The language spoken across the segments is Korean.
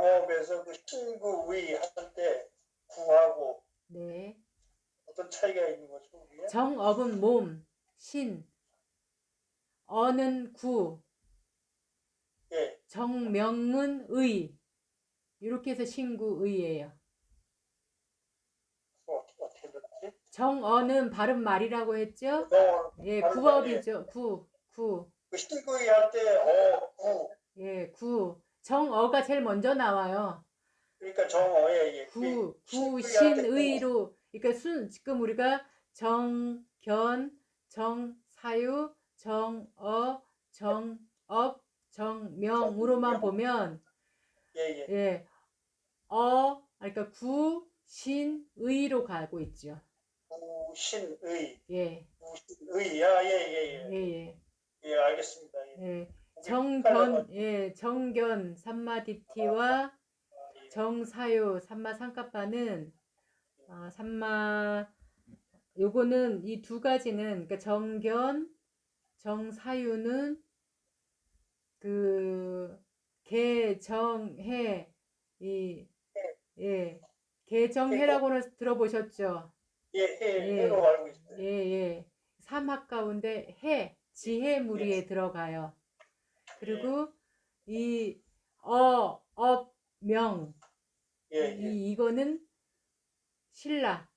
영업에서 그 신구의 할 때 구하고 네. 어떤 차이가 있는 거죠? 그게? 정업은 몸, 신, 어는 구, 예. 정명은 의. 이렇게 해서 신구의예요. 어떻게 됐지? 정어는 바른 말이라고 했죠? 예, 다른 말이에요. 구업이죠. 구. 그 신구의 할 때 구. 예, 구. 정어가 제일 먼저 나와요. 그러니까 정어에 신구의 할 때 구. 구신의로, 그러니까 지금 우리가 정, 견, 정, 사유, 정어, 정업, 정명으로만 보면, 예. 예, 그러니까 구신의로 가고 있죠. 구신의. 예, 구신의. 예, 예. 예, 알겠습니다. 예. 예, 그게 헷갈려가지고. 정견, 삼마디티와 예. 정사요, 삼마상가빠는, 요거는 이 두 가지는, 그러니까 정견, 정사유는 그, 개정해, 예, 해고. 개정해라고는 들어보셨죠? 예, 해로 예, 알고 있어요. 예. 삼학 가운데 지혜무리에 들어가요. 예. 그리고 이 업, 명, 예. 이거는 신라,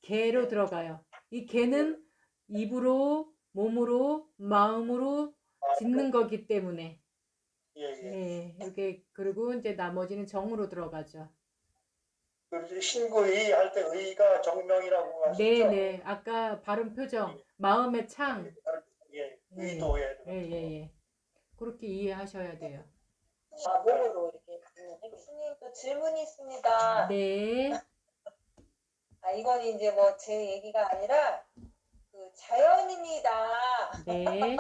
개로 들어가요. 이 개는 입으로, 몸으로, 마음으로 짓는 거기 때문에. 예, 이게, 그리고 이제 나머지는 정으로 들어가죠. 그 신구의 할 때 의가 정명이라고 하셨죠? 네네. 아까 발음 표정, 마음의 창. 예. 예, 의도에. 예. 그렇게 이해하셔야 돼요. 몸으로 이렇게 교수님 또 질문이 있습니다. 네. 이건 이제 뭐 제 얘기가 아니라 그 자연인이다. 네.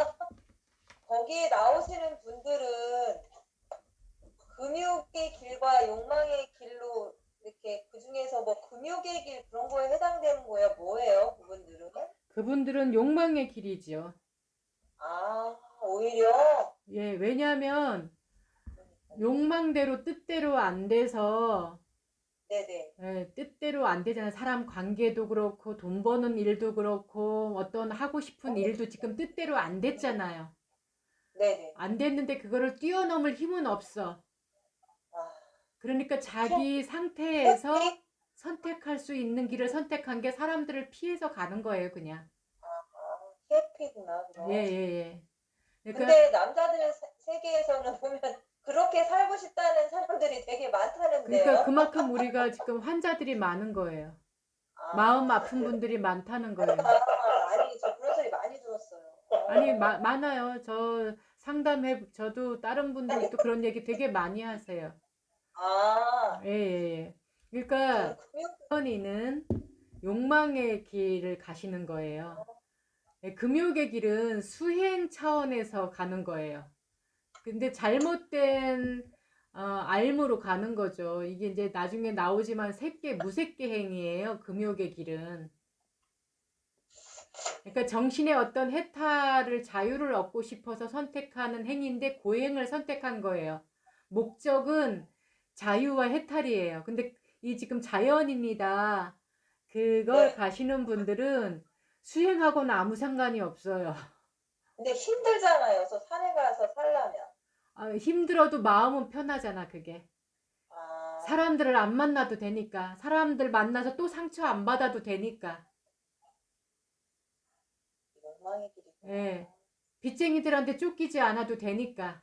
거기에 나오시는 분들은 금욕의 길과 욕망의 길로 이렇게 그 중에서 뭐 금욕의 길 그런 거에 해당되는 거예요? 뭐예요? 그분들은? 그분들은 욕망의 길이죠. 오히려? 예, 왜냐하면 욕망대로 뜻대로 안 돼서 네네. 예, 뜻대로 안 되잖아요. 사람 관계도 그렇고 돈 버는 일도 그렇고 어떤 하고 싶은 일도 지금 뜻대로 안 됐잖아요. 네네. 안 됐는데 그거를 뛰어넘을 힘은 없어. 그러니까 자기 상태에서 선택할 수 있는 길을 선택한 게 사람들을 피해서 가는 거예요, 그냥. 해피구나, 그럼. 예. 그러니까 근데 남자들 세계에서는 보면 그렇게 살고 싶다는 사람들이 되게 많다는데요. 그러니까 그만큼 우리가 지금 환자들이 많은 거예요. 마음 아픈 분들이 많다는 거예요. 아니, 저 그런 소리 많이 들었어요. 아니, 많아요. 저도 다른 분들도 그런 얘기 되게 많이 하세요. 예. 그러니까 선이는 욕망의 길을 가시는 거예요. 금욕의 길은 수행 차원에서 가는 거예요. 근데 잘못된 알무로 가는 거죠. 이게 이제 나중에 나오지만 무색계 행위예요. 금욕의 길은. 그러니까 정신의 어떤 해탈을 자유를 얻고 싶어서 선택하는 행위인데 고행을 선택한 거예요. 목적은 자유와 해탈이에요. 근데 이 지금 자연입니다. 그걸 가시는 분들은 수행하고는 아무 상관이 없어요. 근데 힘들잖아요. 저 산에 가서 살려면. 힘들어도 마음은 편하잖아, 그게. 사람들을 안 만나도 되니까. 사람들 만나서 또 상처 안 받아도 되니까. 욕망의 길이구나. 예. 빚쟁이들한테 쫓기지 않아도 되니까.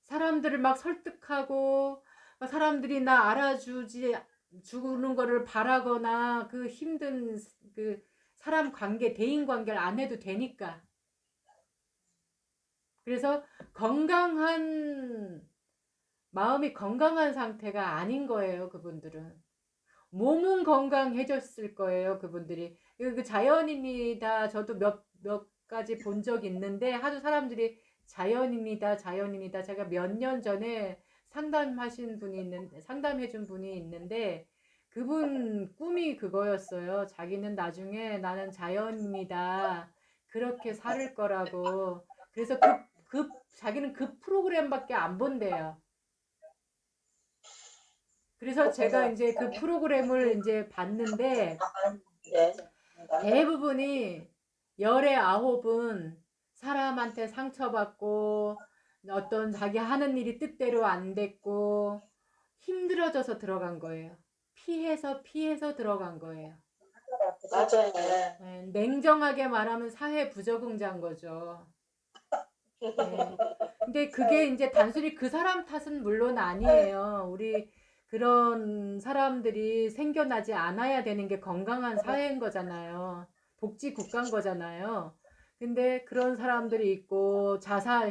사람들을 막 설득하고 사람들이 나 주는 거를 바라거나 그 힘든 그 사람 관계, 대인 관계를 안 해도 되니까. 그래서 마음이 건강한 상태가 아닌 거예요, 그분들은. 몸은 건강해졌을 거예요, 그분들이. 그 자연인이다. 저도 몇 가지 본 적 있는데 하도 사람들이 자연인이다. 제가 몇 년 전에 상담해준 분이 있는데 그분 꿈이 그거였어요. 자기는 나중에 나는 자연인이다. 그렇게 살 거라고. 그래서 자기는 그 프로그램밖에 안 본대요. 그래서 제가 이제 그 프로그램을 이제 봤는데 예. 대부분이 열의 9은 사람한테 상처받고 어떤 자기 하는 일이 뜻대로 안 됐고 힘들어져서 들어간 거예요. 피해서 들어간 거예요. 맞아요. 예, 냉정하게 말하면 사회 부적응자인 거죠. 예. 근데 그게 이제 단순히 그 사람 탓은 물론 아니에요. 우리 그런 사람들이 생겨나지 않아야 되는 게 건강한 사회인 거잖아요. 복지 국가인 거잖아요. 근데 그런 사람들이 있고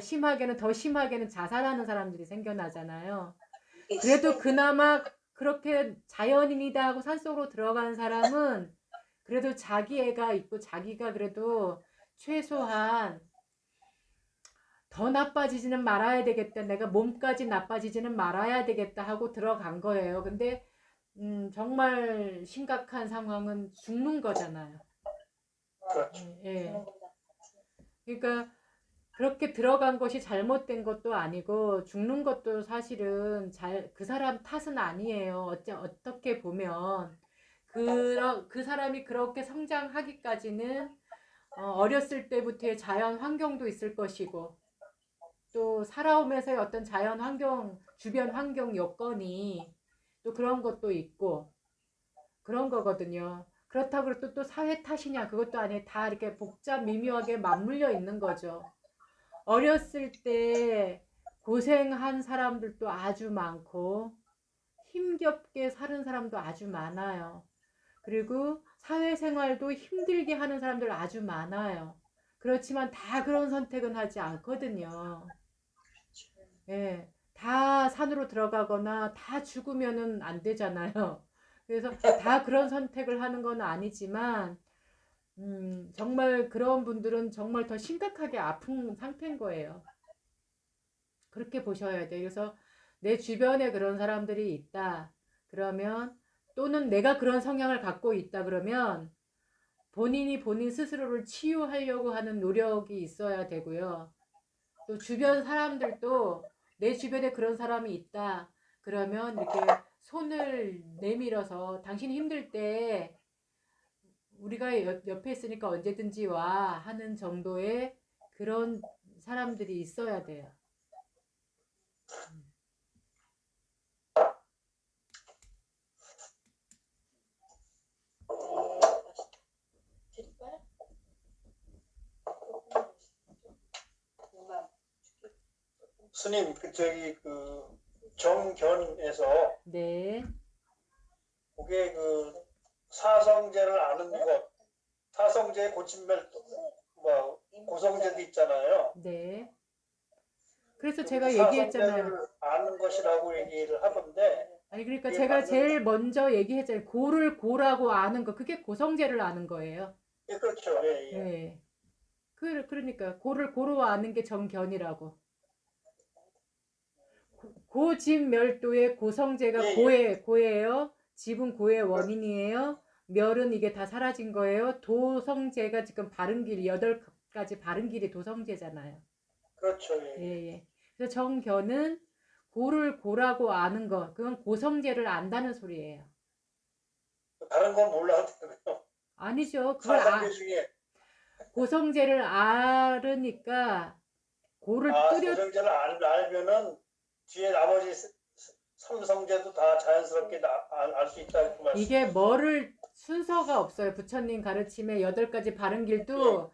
심하게는 더 심하게는 자살하는 사람들이 생겨나잖아요. 그래도 그나마 그렇게 자연인이다 하고 산속으로 들어간 사람은 그래도 자기 애가 있고 자기가 그래도 최소한 더 나빠지지는 말아야 되겠다. 내가 몸까지 나빠지지는 말아야 되겠다 하고 들어간 거예요. 근데 정말 심각한 상황은 죽는 거잖아요. 그렇죠. 예. 그러니까 그렇게 들어간 것이 잘못된 것도 아니고 죽는 것도 사실은 그 사람 탓은 아니에요. 어떻게 보면 그 사람이 그렇게 성장하기까지는 어렸을 때부터의 자연 환경도 있을 것이고 또 살아오면서의 어떤 자연 환경, 주변 환경 여건이 또 그런 것도 있고 그런 거거든요. 그렇다고 또 사회 탓이냐 그것도 아니에요. 다 이렇게 복잡 미묘하게 맞물려 있는 거죠. 어렸을 때 고생한 사람들도 아주 많고 힘겹게 사는 사람도 아주 많아요. 그리고 사회생활도 힘들게 하는 사람들 아주 많아요. 그렇지만 다 그런 선택은 하지 않거든요. 예, 다 산으로 들어가거나 다 죽으면은 안 되잖아요. 그래서 다 그런 선택을 하는 건 아니지만, 정말 그런 분들은 정말 더 심각하게 아픈 상태인 거예요. 그렇게 보셔야 돼요. 그래서 내 주변에 그런 사람들이 있다. 그러면 또는 내가 그런 성향을 갖고 있다. 그러면 본인이 본인 스스로를 치유하려고 하는 노력이 있어야 되고요. 또 주변 사람들도 내 주변에 그런 사람이 있다. 그러면 이렇게 손을 내밀어서 당신이 힘들 때 우리가 옆에 있으니까 언제든지 와 하는 정도의 그런 사람들이 있어야 돼요. 스님, 그 정견에서 네, 그게 그 사성제를 아는 것, 사성제 고친멸도, 뭐 고성제도 있잖아요. 네. 그래서 그 제가 얘기했잖아요. 사성제를 아는 것이라고 얘기를 하던데, 아니 그러니까 그게 제가 맞는, 제일 먼저 얘기했잖아요. 고를 고라고 아는 거 그게 고성제를 아는 거예요. 예, 그렇죠. 예, 예. 네. 그러니까 고를 고로 아는 게 정견이라고. 고집멸도의 고성제가 예, 예. 고예요. 집은 고의 원인이에요. 멸은 이게 다 사라진 거예요. 도성제가 지금 바른 길이 8가지 바른 길이 도성제잖아요. 그렇죠. 예, 예. 예, 예. 그래서 정견은 고를 고라고 아는 거, 그건 고성제를 안다는 소리예요. 다른 건 몰라도 되고요. 아니죠. 사성제 중에, 고성제를 알으니까 고를 뚜렷 고성제를 알면은 뒤에 나머지 삼성제도 다 자연스럽게 알 수 있다. 그 말씀. 이게 뭐를 순서가 없어요. 부처님 가르침에 8가지 바른 길도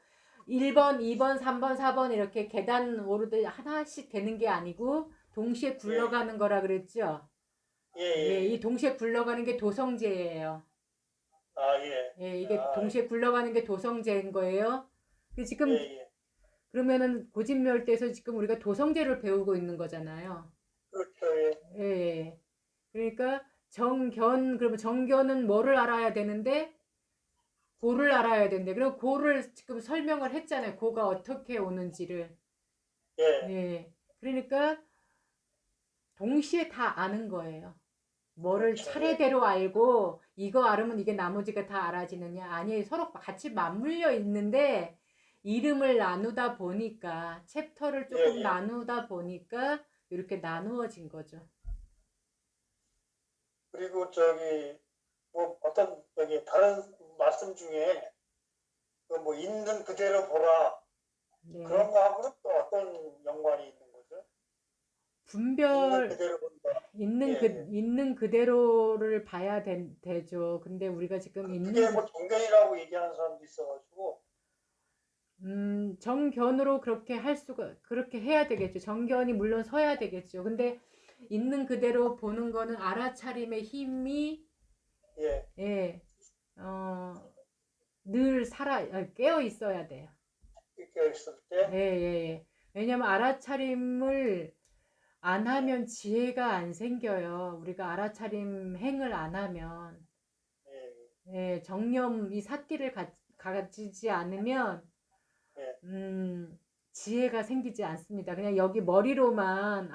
1번, 2번, 3번, 4번 이렇게 계단 오르듯 하나씩 되는 게 아니고 동시에 굴러가는 거라 그랬죠. 예, 예. 예, 이 동시에 굴러가는 게 도성제예요. 아, 예. 예, 이게 아, 동시에 굴러가는 게 도성제인 거예요. 지금 예, 예. 그러면은 고집멸대에서 지금 우리가 도성제를 배우고 있는 거잖아요. 그렇죠. 예. 예, 예. 그러니까 그러면 정견은 뭐를 알아야 되는데 고를 알아야 되는데 그리고 고를 지금 설명을 했잖아요. 고가 어떻게 오는지를. 예. 예. 그러니까 동시에 다 아는 거예요. 뭐를 그렇죠. 차례대로 알고 이거 알으면 이게 나머지가 다 알아지느냐? 아니 서로 같이 맞물려 있는데 이름을 나누다 보니까 챕터를 조금 예, 예. 나누다 보니까 이렇게 나누어진 거죠. 그리고 저기 뭐 어떤 여기 다른 말씀 중에 그 뭐 있는 그대로 보라 네. 그런 거하고는 또 어떤 연관이 있는 거죠? 있는 분별 그대로 본다. 있는 예, 예. 있는 그대로를 봐야 되죠. 근데 우리가 지금 그게 뭐 정견이라고 얘기하는 사람도 있어가지고 정견으로 그렇게 해야 되겠죠. 정견이 물론 서야 되겠죠. 근데 있는 그대로 보는 거는 알아차림의 힘이 예, 예, 늘 깨어 있어야 돼요. 이렇게 있을 예, 때 예, 예. 왜냐면 알아차림을 안 하면 지혜가 안 생겨요. 우리가 알아차림 행을 안 하면 예, 예, 정념 이 사띠를 가지지 않으면 예, 지혜가 생기지 않습니다. 그냥 여기 머리로만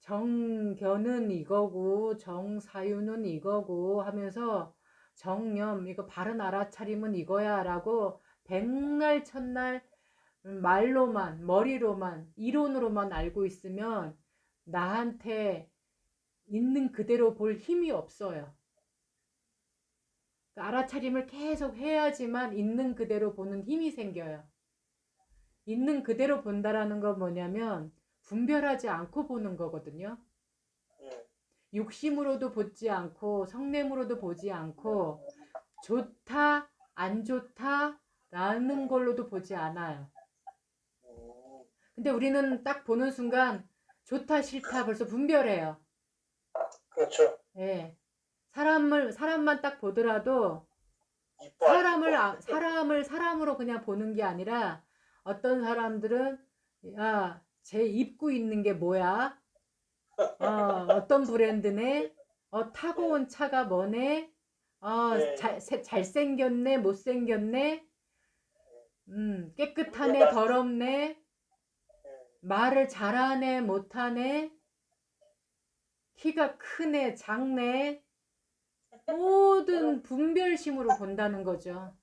정견은 이거고 정사유는 이거고 하면서 정념 이거 바른 알아차림은 이거야라고 백날 첫날 말로만 머리로만 이론으로만 알고 있으면 나한테 있는 그대로 볼 힘이 없어요. 알아차림을 계속 해야지만 있는 그대로 보는 힘이 생겨요. 있는 그대로 본다라는 건 뭐냐면 분별하지 않고 보는 거거든요. 예. 욕심으로도 보지 않고 성냄으로도 보지 않고 좋다 안 좋다라는 걸로도 보지 않아요. 근데 우리는 딱 보는 순간 좋다 싫다 벌써 분별해요. 그렇죠. 예. 사람만 딱 보더라도 이뻐 안 이뻐. 사람을 사람으로 그냥 보는 게 아니라 어떤 사람들은 야, 쟤 입고 있는 게 뭐야? 어떤 브랜드네? 타고 온 차가 뭐네? 예, 잘생겼네? 못생겼네? 깨끗하네? 그게 더럽네? 예. 말을 잘하네? 못하네? 키가 크네? 작네? 모든 분별심으로 본다는 거죠.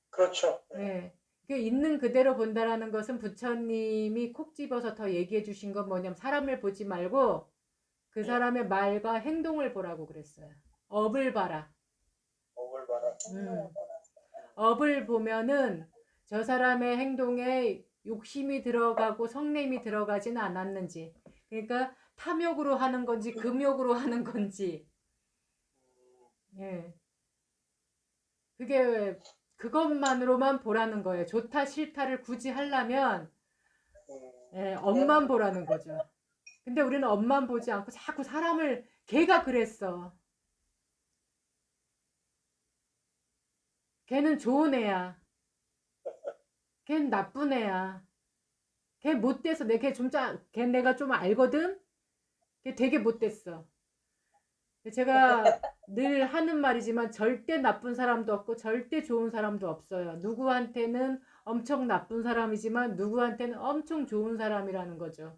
그렇죠. 네. 그 있는 그대로 본다라는 것은 부처님이 콕 집어서 더 얘기해 주신 건 뭐냐면 사람을 보지 말고 그 사람의 말과 행동을 보라고 그랬어요. 업을 봐라. 먹을 봐라. 업을 보면은 저 사람의 행동에 욕심이 들어가고 성냄이 들어가지는 않았는지, 그러니까 탐욕으로 하는 건지 금욕으로 하는 건지, 예. 그것만으로만 보라는 거예요. 좋다 싫다를 굳이 하려면 예, 업만 보라는 거죠. 근데 우리는 업만 보지 않고 자꾸 걔가 그랬어. 걔는 좋은 애야. 걔는 나쁜 애야. 걔 못돼서 걔 내가 좀 알거든. 걔 되게 못됐어. 제가 늘 하는 말이지만 절대 나쁜 사람도 없고 절대 좋은 사람도 없어요. 누구한테는 엄청 나쁜 사람이지만 누구한테는 엄청 좋은 사람이라는 거죠.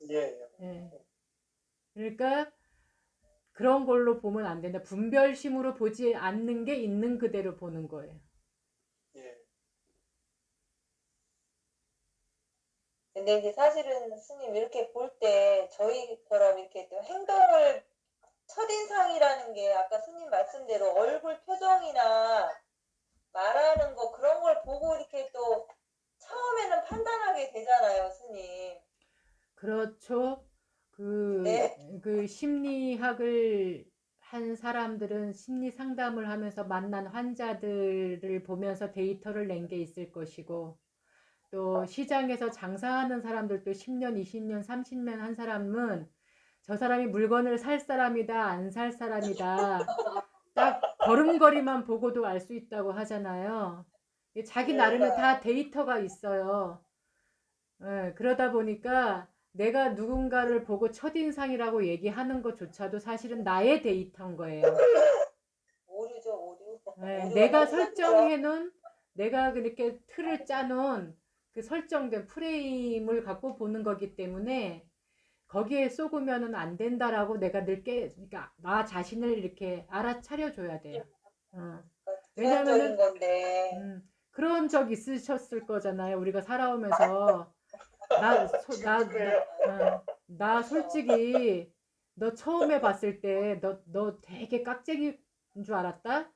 예, 예. 그러니까 그런 걸로 보면 안 된다. 분별심으로 보지 않는 게 있는 그대로 보는 거예요. 예. 근데 이제 사실은 스님 이렇게 볼 때 저희처럼 이렇게 또 행동을 첫인상이라는 게 아까 스님 말씀대로 얼굴 표정이나 말하는 거 그런 걸 보고 이렇게 또 처음에는 판단하게 되잖아요, 스님. 그렇죠. 그 심리학을 한 사람들은 심리 상담을 하면서 만난 환자들을 보면서 데이터를 낸 게 있을 것이고, 또 시장에서 장사하는 사람들도 10년, 20년, 30년 한 사람은 저 사람이 물건을 살 사람이다, 안 살 사람이다. 딱 걸음걸이만 보고도 알 수 있다고 하잖아요. 자기 나름의 다 데이터가 있어요. 그러다 보니까 내가 누군가를 보고 첫인상이라고 얘기하는 것조차도 사실은 나의 데이터인 거예요. 오류죠, 오류. 내가 설정해놓은, 내가 그렇게 틀을 짜놓은 그 설정된 프레임을 갖고 보는 거기 때문에 거기에 쏘으면은 안 된다라고 내가 그러니까 나 자신을 이렇게 알아차려 줘야 돼요. 왜냐면은 건데. 그런 적 있으셨을 거잖아요. 우리가 살아오면서 나 솔직히 너 처음에 봤을 때 너 되게 깍쟁이인 줄 알았다?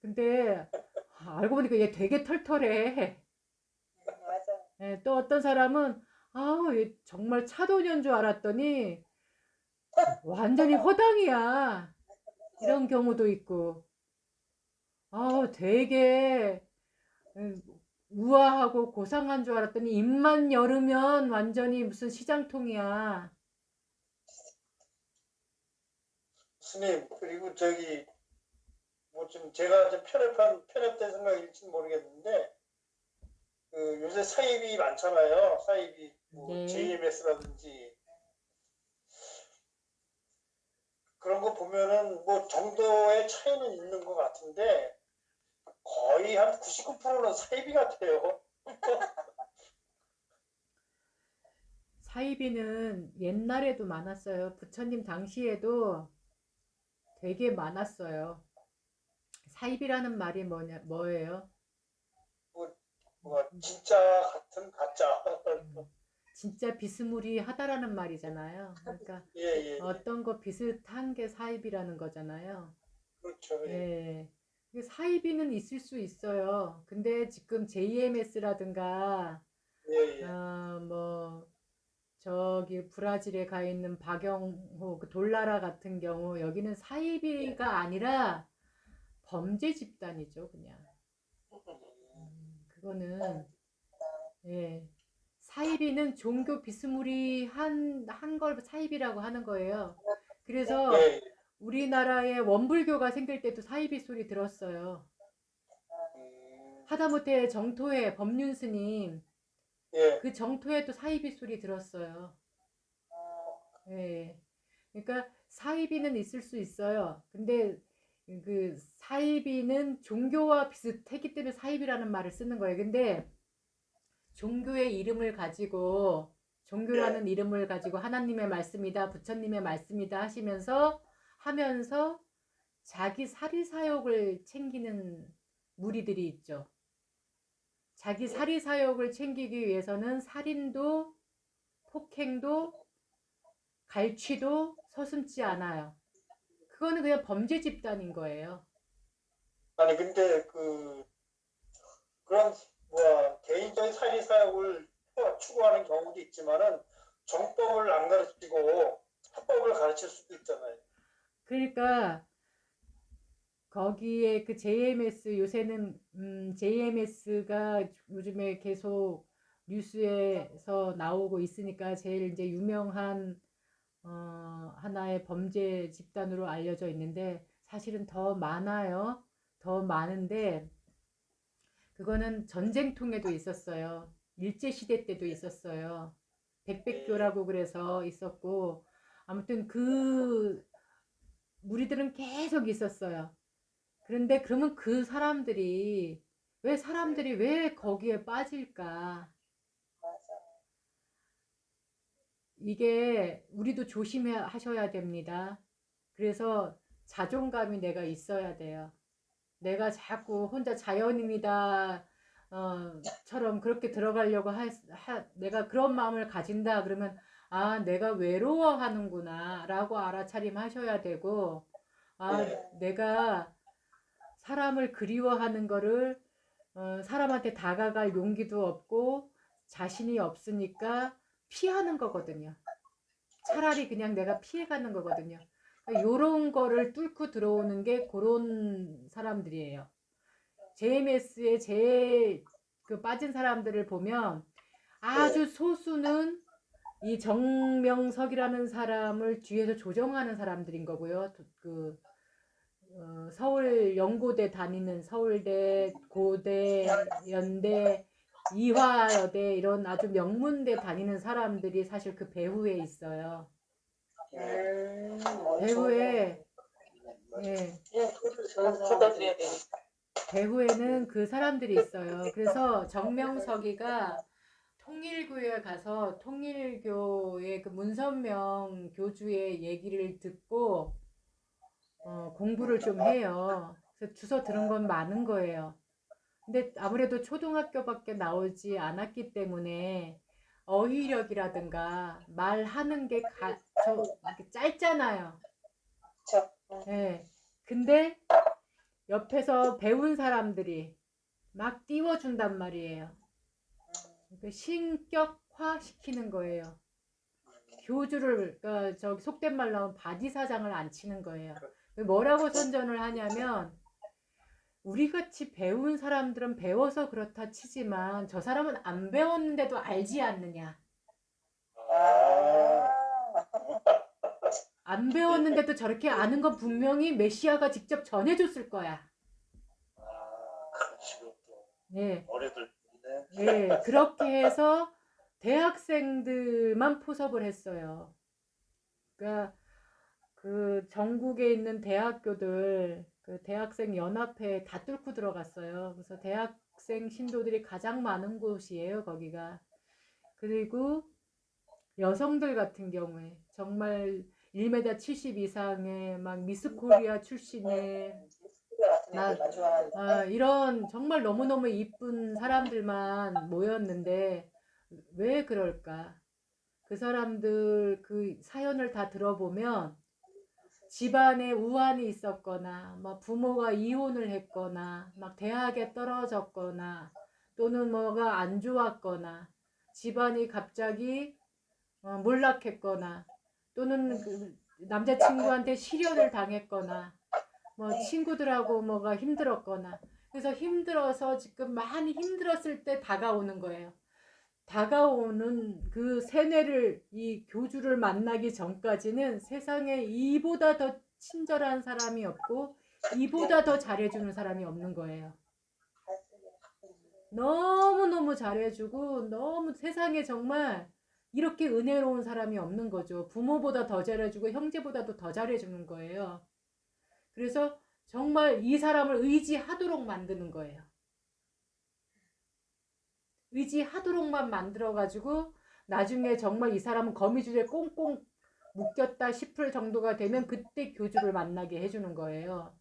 근데 알고 보니까 얘 되게 털털해. 맞아. 예, 또 어떤 사람은 얘 정말 차도녀인 줄 알았더니 완전히 허당이야. 이런 경우도 있고. 되게 우아하고 고상한 줄 알았더니 입만 열으면 완전히 무슨 시장통이야. 스님, 그리고 저기, 뭐 좀 제가 좀 편협된 생각일지 모르겠는데, 그 요새 사입이 많잖아요. 사입이, 뭐, 네. JMS라든지, 그런 거 보면은 뭐 정도의 차이는 있는 것 같은데, 거의 한 99%는 사이비 같아요. 사이비는 옛날에도 많았어요. 부처님 당시에도 되게 많았어요. 사이비라는 말이 뭐예요? 진짜 같은 가짜. 진짜 비스무리하다라는 말이잖아요. 그러니까 예, 예, 예. 어떤 거 비슷한 게 사이비라는 거잖아요. 그렇죠. 예. 예. 사이비는 있을 수 있어요. 근데 지금 JMS라든가 예, 예. 뭐 저기 브라질에 가 있는 박영호 그 돌나라 같은 경우 여기는 사이비가 아니라 범죄 집단이죠, 그냥. 그거는 예. 사이비는 종교 비스무리한 걸 사이비라고 하는 거예요. 그래서 예, 우리나라에 원불교가 생길 때도 사이비 소리 들었어요. 예. 하다못해 정토회 법륜 스님 예. 그 정토에도 사이비 소리 들었어요. 예. 그러니까 사이비는 있을 수 있어요. 근데 그 사이비는 종교와 비슷했기 때문에 사이비라는 말을 쓰는 거예요. 근데 종교의 이름을 가지고 종교라는 이름을 가지고 하나님의 말씀이다, 부처님의 말씀이다 하면서 자기 사리사욕을 챙기는 무리들이 있죠. 자기 사리사욕을 챙기기 위해서는 살인도 폭행도 갈취도 서슴지 않아요. 그거는 그냥 범죄 집단인 거예요. 아니 근데 그런 뭐 개인적인 사리 사욕을 추구하는 경우도 있지만은 정법을 안 가르치고 합법을 가르칠 수도 있잖아요. 그러니까 거기에 그 JMS 요새는 JMS가 요즘에 계속 뉴스에서 나오고 있으니까 제일 이제 유명한 하나의 범죄 집단으로 알려져 있는데 사실은 더 많아요. 더 많은데 그거는 전쟁통에도 있었어요. 일제시대 때도 있었어요. 백백교라고 그래서 있었고 아무튼 그 무리들은 계속 있었어요. 그런데 그러면 그 사람들이 왜 거기에 빠질까? 이게 우리도 조심하셔야 됩니다. 그래서 자존감이 내가 있어야 돼요. 내가 자꾸 혼자 자연인이다 처럼 그렇게 들어가려고 내가 그런 마음을 가진다 그러면 내가 외로워하는구나 라고 알아차림하셔야 되고 내가 사람을 그리워하는 거를 사람한테 다가갈 용기도 없고 자신이 없으니까 피하는 거거든요. 차라리 그냥 내가 피해가는 거거든요. 요런 거를 뚫고 들어오는 게 그런 사람들이에요. JMS에 제일 그 빠진 사람들을 보면 아주 소수는 이 정명석이라는 사람을 뒤에서 조정하는 사람들인 거고요. 서울 연고대 다니는 서울대, 고대, 연대, 이화여대 이런 아주 명문대 다니는 사람들이 사실 그 배후에 있어요. 배후에 배후에는 그 사람들이 있어요. 그래서 정명석이가 통일교에 가서 통일교의 그 문선명 교주의 얘기를 듣고 공부를 좀 해요. 그래서 주워 들은 건 많은 거예요. 근데 아무래도 초등학교밖에 나오지 않았기 때문에 어휘력이라든가 말하는 게 이렇게 짧잖아요. 그쵸. 예. 근데 옆에서 배운 사람들이 막 띄워준단 말이에요. 그러니까 신격화 시키는 거예요. 교주를, 그러니까 저기 속된 말로 하면 바디사장을 안 치는 거예요. 뭐라고 선전을 하냐면, 우리 같이 배운 사람들은 배워서 그렇다 치지만 저 사람은 안 배웠는데도 알지 않느냐. 아, 안 배웠는데도 저렇게 아는 건 분명히 메시아가 직접 전해줬을 거야. 그런 식으로 또 네, 어려들 네. 네, 그렇게 해서 대학생들만 포섭을 했어요. 그러니까 그 전국에 있는 대학교들, 그 대학생 연합회에 다 뚫고 들어갔어요. 그래서 대학생 신도들이 가장 많은 곳이에요, 거기가. 그리고 여성들 같은 경우에 정말 1m 70 이상의 막 미스 코리아 출신의 스쿠버 같은 막 애들만 좋아하는데. 이런 정말 너무너무 이쁜 사람들만 모였는데 왜 그럴까? 그 사람들 그 사연을 다 들어보면 집안에 우환이 있었거나 막 부모가 이혼을 했거나 막 대학에 떨어졌거나 또는 뭐가 안 좋았거나 집안이 갑자기 몰락했거나 또는 그 남자친구한테 실연을 당했거나 뭐 네. 친구들하고 뭐가 힘들었거나 그래서 힘들어서 지금 많이 힘들었을 때 다가오는 거예요. 다가오는 그 세뇌를 이 교주를 만나기 전까지는 세상에 이보다 더 친절한 사람이 없고 이보다 더 잘해주는 사람이 없는 거예요. 너무너무 잘해주고 너무 세상에 정말 이렇게 은혜로운 사람이 없는 거죠. 부모보다 더 잘해주고 형제보다도 더 잘해주는 거예요. 그래서 정말 이 사람을 의지하도록 만드는 거예요. 의지하도록만 만들어가지고 나중에 정말 이 사람은 거미줄에 꽁꽁 묶였다 싶을 정도가 되면 그때 교주를 만나게 해주는 거예요.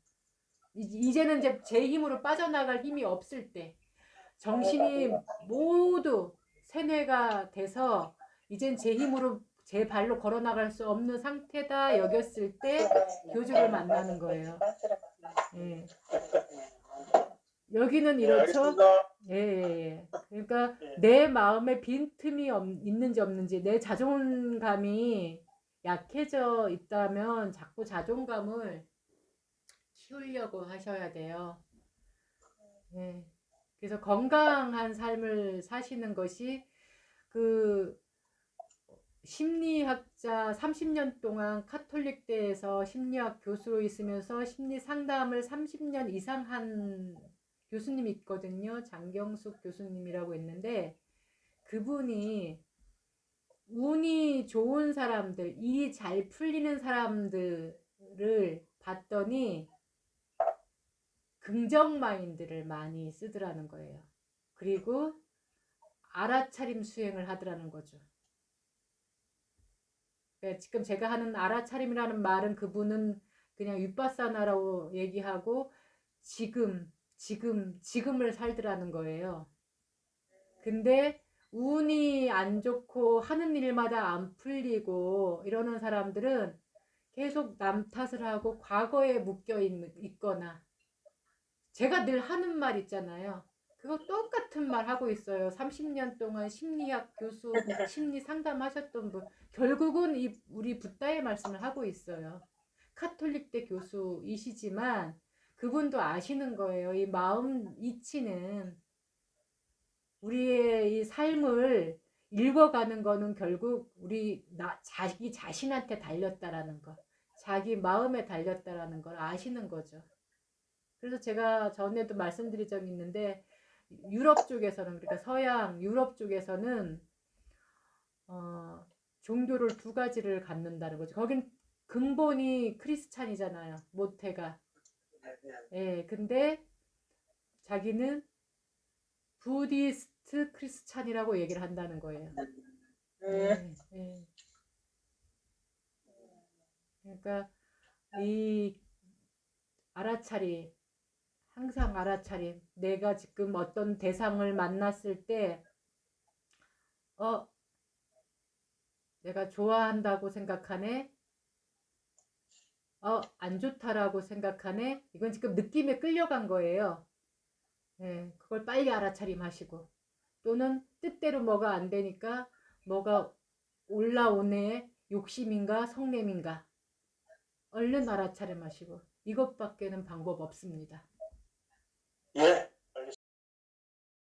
이제는 이제 제 힘으로 빠져나갈 힘이 없을 때 정신이 모두 세뇌가 돼서 이젠 제 힘으로 제 발로 걸어 나갈 수 없는 상태다 여겼을 때 교주를 만나는 거예요. 예. 여기는 네, 이렇죠. 알겠습니다. 예, 예, 예. 그러니까 예. 내 마음에 빈틈이 있는지 없는지 내 자존감이 약해져 있다면 자꾸 자존감을 키우려고 하셔야 돼요. 예. 그래서 건강한 삶을 사시는 것이 그 심리학자 30년 동안 카톨릭대에서 심리학 교수로 있으면서 심리 상담을 30년 이상 한 교수님이 있거든요. 장경숙 교수님이라고 있는데 그분이 운이 좋은 사람들, 일이 잘 풀리는 사람들을 봤더니 긍정 마인드를 많이 쓰더라는 거예요. 그리고 알아차림 수행을 하더라는 거죠. 그러니까 지금 제가 하는 알아차림이라는 말은 그분은 그냥 윗바사나라고 얘기하고 지금을 살더라는 거예요. 근데 운이 안 좋고 하는 일마다 안 풀리고 이러는 사람들은 계속 남 탓을 하고 과거에 묶여 있거나 제가 늘 하는 말 있잖아요. 그거 똑같은 말 하고 있어요. 30년 동안 심리학 교수, 심리 상담하셨던 분. 결국은 우리 붓다의 말씀을 하고 있어요. 카톨릭대 교수이시지만 그분도 아시는 거예요. 이 마음 이치는 우리의 이 삶을 읽어가는 거는 결국 자기 자신한테 달렸다라는 거. 자기 마음에 달렸다라는 걸 아시는 거죠. 그래서 제가 전에도 말씀드린 적이 있는데 유럽 쪽에서는 그러니까 서양 유럽 쪽에서는 종교를 두 가지를 갖는다는 거죠. 거긴 근본이 크리스찬이잖아요. 모태가. 예, 근데 자기는 부디스트 크리스찬이라고 얘기를 한다는 거예요. 예, 예. 그러니까 이 알아차리 항상 알아차림. 내가 지금 어떤 대상을 만났을 때, 내가 좋아한다고 생각하네? 안 좋다라고 생각하네? 이건 지금 느낌에 끌려간 거예요. 네, 그걸 빨리 알아차림하시고. 또는 뜻대로 뭐가 안 되니까 뭐가 올라오네, 욕심인가, 성냄인가. 얼른 알아차림하시고. 이것밖에는 방법 없습니다. 예,